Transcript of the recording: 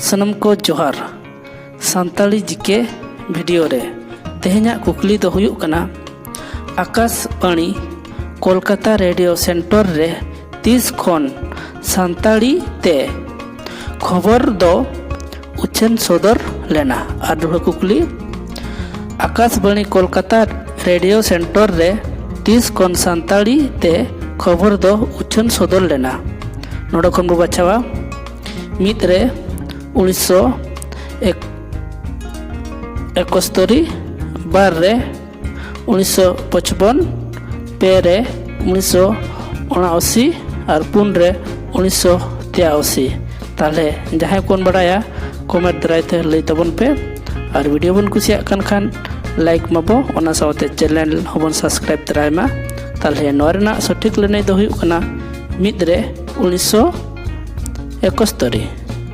सनम को जोहार Santali GK video रे तेहेña कुकली तो हुयुग कना आकाशवाणी कोलकाता रेडियो सेंटर रे 30 खन सानताली ते खबर दो उछन सदर लेना और कुकली आकाशवाणी कोलकाता रेडियो सेंटर रे 30 खन सानताली ते खबर दो उछन सदर लेना नोडे खन बो बाछावा मित रे 1971 बार रे 1955 पे रे 1979 और पुन रे 1983 ताले जहां कोन बड़ाया कमेंट द्वारा लई तबन पे और वीडियो बन कुसिया खान लाइक माबो ओना सावते चैनल होबन सब्सक्राइब तरायमा ताले नोरना सठिक लेने दो हुयुग कना मित रे 1971